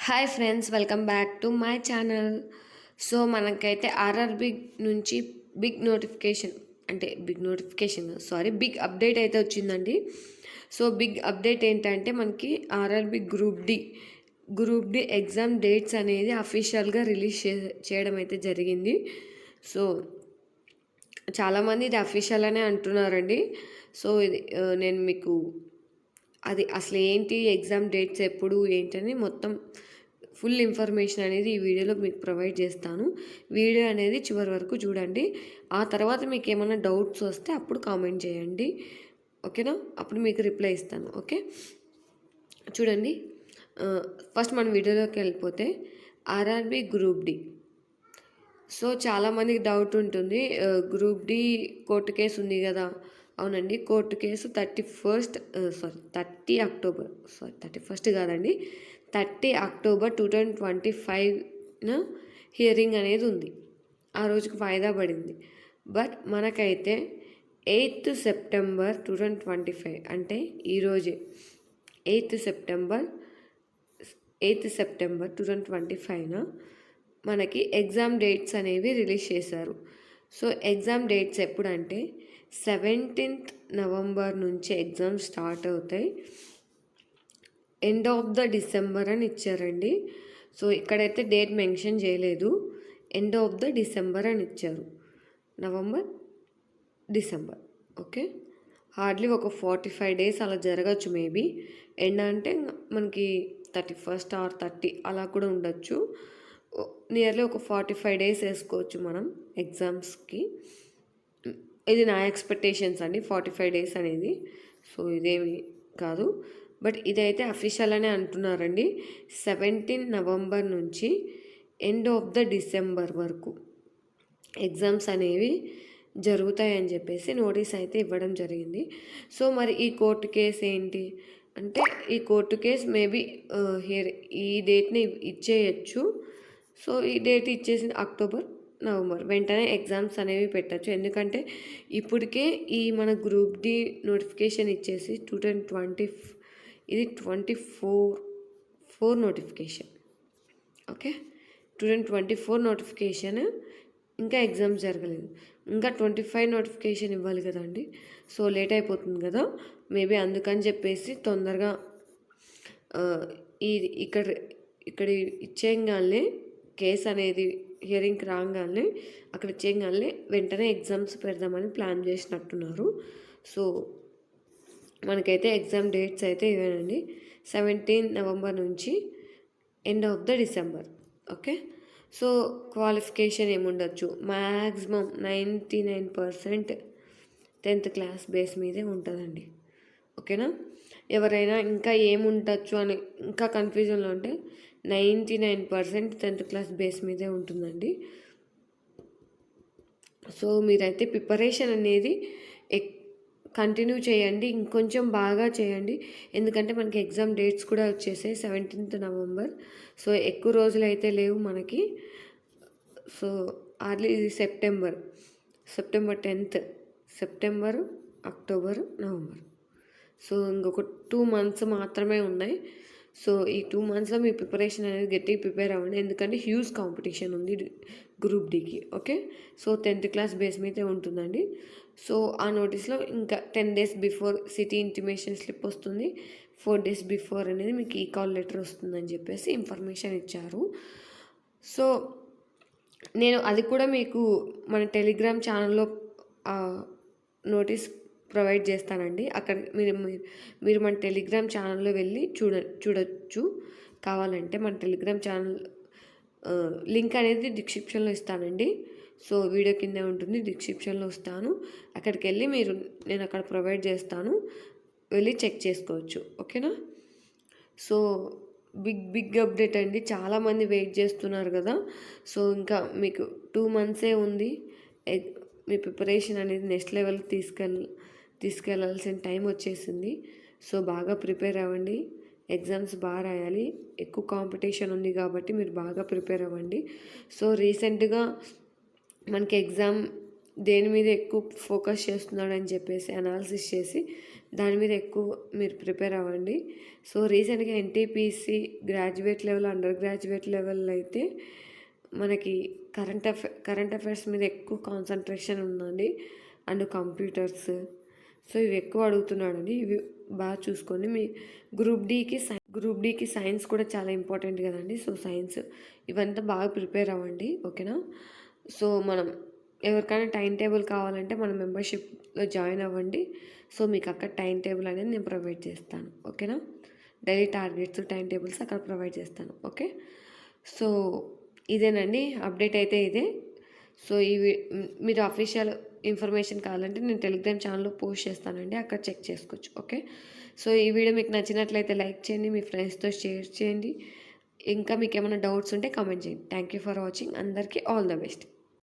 Hi friends, welcome back to my channel. So మనకైతే RRB నుంచి big update అయితే వచ్చిందండి. సో బిగ్ అప్డేట్ ఏంటంటే మనకి RRB group D exam dates అనేది అఫీషియల్గా రిలీజ్ చేయడం అయితే జరిగింది. సో చాలామంది ఇది అఫీషియల్ అనే అంటున్నారండి. సో ఇది నేను మీకు అది అసలు ఏంటి, ఎగ్జామ్ డేట్స్ ఎప్పుడు ఏంటని మొత్తం ఫుల్ ఇన్ఫర్మేషన్ అనేది ఈ వీడియోలో మీకు ప్రొవైడ్ చేస్తాను. వీడియో అనేది చివరి వరకు చూడండి. ఆ తర్వాత మీకు ఏమైనా డౌట్స్ వస్తే అప్పుడు కామెంట్ చేయండి, ఓకేనా? అప్పుడు మీకు రిప్లై ఇస్తాను. ఓకే, చూడండి. ఫస్ట్ మన వీడియోలోకి వెళ్ళిపోతే ఆర్ఆర్బి గ్రూప్ డి. సో చాలామందికి డౌట్ ఉంటుంది, గ్రూప్ డి కోర్టు కేసు ఉంది కదా. అవునండి, కోర్టు కేసు 30 అక్టోబర్ 31 కాదండి, 30 అక్టోబర్ 2025న హియరింగ్ అనేది ఉంది. ఆ రోజుకి వాయిదా పడింది. బట్ మనకైతే 8th సెప్టెంబర్ 2025 అంటే ఈరోజే 8th సెప్టెంబర్ 2025న మనకి ఎగ్జామ్ డేట్స్ అనేవి రిలీజ్ చేశారు. సో ఎగ్జామ్ డేట్స్ ఎప్పుడంటే 17th నవంబర్ నుంచి ఎగ్జామ్ స్టార్ట్ అవుతాయి. ఎండ్ ఆఫ్ ద డిసెంబర్ అని ఇచ్చారండి. సో ఇక్కడైతే డేట్ మెన్షన్ చేయలేదు, ఎండ్ ఆఫ్ ద డిసెంబర్ అని ఇచ్చారు. November, December. ఓకే, హార్డ్లీ ఒక 45 days అలా జరగచ్చు మేబీ. ఎండ్ అంటే మనకి 31st ఆర్ 30 అలా కూడా ఉండొచ్చు. నియర్లీ ఒక 45 days వేసుకోవచ్చు మనం ఎగ్జామ్స్కి. ఇది నా ఎక్స్పెక్టేషన్స్ అండి, 45 days అనేది. సో ఇదేమి కాదు, బట్ ఇదైతే అఫీషియల్ అనే అంటున్నారండి. 17 నవంబర్ నుంచి ఎండ్ ఆఫ్ ద డిసెంబర్ వరకు ఎగ్జామ్స్ అనేవి జరుగుతాయని చెప్పేసి నోటీస్ అయితే ఇవ్వడం జరిగింది. సో మరి ఈ కోర్టు కేసు ఏంటి అంటే, ఈ కోర్టు కేసు మేబీ ఈ డేట్ని ఇచ్చేయచ్చు. సో ఈ డేట్ ఇచ్చేసి అక్టోబర్, నవంబర్ వెంటనే ఎగ్జామ్స్ అనేవి పెట్టచ్చు. ఎందుకంటే ఇప్పటికే ఈ మన గ్రూప్ డి నోటిఫికేషన్ ఇచ్చేసి 2020 ఇది 24 నోటిఫికేషన్. ఓకే, 2024 నోటిఫికేషన్, ఇంకా ఎగ్జామ్స్ జరగలేదు. ఇంకా 25 నోటిఫికేషన్ ఇవ్వాలి కదండి. సో లేట్ అయిపోతుంది కదా, మేబీ అందుకని చెప్పేసి తొందరగా ఇక్కడ ఇచ్చేయగానే కేసు అనేది హియరింగ్కి రాగానే అక్కడ ఇచ్చేయగానే వెంటనే ఎగ్జామ్స్ పెడదామని ప్లాన్ చేసినట్టున్నారు. సో మనకైతే ఎగ్జామ్ డేట్స్ అయితే ఇవేనండి, 17 నవంబర్ నుంచి end of the December. Okay, so qualification ఏముండొచ్చు, మ్యాక్సిమం 99% 10th క్లాస్ బేస్ మీదే ఉంటుందండి. ఓకేనా? ఎవరైనా ఇంకా ఏముండొచ్చు అని ఇంకా కన్ఫ్యూజన్లో ఉంటే 99% 10th క్లాస్ బేస్ మీదే ఉంటుందండి. సో మీరైతే ప్రిపరేషన్ అనేది కంటిన్యూ చేయండి, ఇంకొంచెం బాగా చేయండి. ఎందుకంటే మనకి ఎగ్జామ్ డేట్స్ కూడా వచ్చేసాయి 17th నవంబర్. సో ఎక్కువ రోజులు అయితే లేవు మనకి. So early September 10th, September, October, November. So ఇంకొక 2 months మాత్రమే ఉన్నాయి. సో ఈ 2 monthsలో మీ ప్రిపరేషన్ అనేది గట్టిగా ప్రిపేర్ అవ్వండి, ఎందుకంటే హ్యూజ్ కాంపిటీషన్ ఉంది గ్రూప్ డికి. Okay, so 10th class base మీదే ఉంటుందండి. సో ఆ నోటీస్లో ఇంకా 10 days before city intimation slip వస్తుంది, 4 days బిఫోర్ అనేది మీకు ఈ కాల్ లెటర్ వస్తుందని చెప్పేసి ఇన్ఫర్మేషన్ ఇచ్చారు. సో నేను అది కూడా మీకు మన టెలిగ్రామ్ ఛానల్లో నోటీస్ ప్రొవైడ్ చేస్తానండి. అక్కడ మీరు మన టెలిగ్రామ్ ఛానల్లో వెళ్ళి చూడొచ్చు. కావాలంటే మన టెలిగ్రామ్ ఛానల్ లింక్ అనేది డిస్క్రిప్షన్లో ఇస్తానండి. సో వీడియో కింద ఉంటుంది, డిస్క్రిప్షన్లో ఇస్తాను. అక్కడికి వెళ్ళి నేను అక్కడ ప్రొవైడ్ చేస్తాను, వెళ్ళి చెక్ చేసుకోవచ్చు. ఓకేనా? సో బిగ్ అప్డేట్ అండి, చాలామంది వెయిట్ చేస్తున్నారు కదా. సో ఇంకా మీకు 2 months ఉంది. మీ ప్రిపరేషన్ అనేది నెక్స్ట్ లెవెల్కి తీసుకెళ్లాల్సిన టైం వచ్చేసింది. సో బాగా ప్రిపేర్ అవ్వండి, ఎగ్జామ్స్ బాగా రాయాలి. ఎక్కువ కాంపిటీషన్ ఉంది కాబట్టి మీరు బాగా ప్రిపేర్ అవ్వండి. సో రీసెంట్గా మనకి ఎగ్జామ్ దేని మీద ఎక్కువ ఫోకస్ చేస్తున్నాడని చెప్పేసి అనాలిసిస్ చేసి దాని మీద ఎక్కువ మీరు ప్రిపేర్ అవ్వండి. సో రీసెంట్గా NTPC graduate level, under graduate level అయితే మనకి కరెంట్ అఫైర్స్ మీద ఎక్కువ కాన్సన్ట్రేషన్ ఉందండి. అండ్ కంప్యూటర్స్, సో ఇవి ఎక్కువ అడుగుతున్నాడండి. ఇవి బాగా చూసుకోండి. మీ గ్రూప్ డీకి సైన్స్ కూడా చాలా ఇంపార్టెంట్ కదండి. సో సైన్స్ ఇవంతా బాగా ప్రిపేర్ అవ్వండి, ఓకేనా. సో మనం ఎవరికైనా టైం టేబుల్ కావాలంటే మన మెంబర్షిప్లో జాయిన్ అవ్వండి. సో మీకు అక్కడ టైం టేబుల్ అనేది నేను ప్రొవైడ్ చేస్తాను, ఓకేనా. డైలీ టార్గెట్స్, టైం టేబుల్స్ అక్కడ ప్రొవైడ్ చేస్తాను, ఓకే. సో ఇదేనండి అప్డేట్ అయితే ఇదే. సో మీరు అఫీషియల్ ఇన్ఫర్మేషన్ కావాలంటే నేను టెలిగ్రామ్ ఛానల్లో పోస్ట్ చేస్తానండి, అక్కడ చెక్ చేసుకోవచ్చు, ఓకే. సో ఈ వీడియో మీకు నచ్చినట్లయితే లైక్ చేయండి, మీ ఫ్రెండ్స్తో షేర్ చేయండి. ఇంకా మీకు ఏమైనా డౌట్స్ ఉంటే కామెంట్ చేయండి. Thank you for watching. అందరికీ ఆల్ ద బెస్ట్.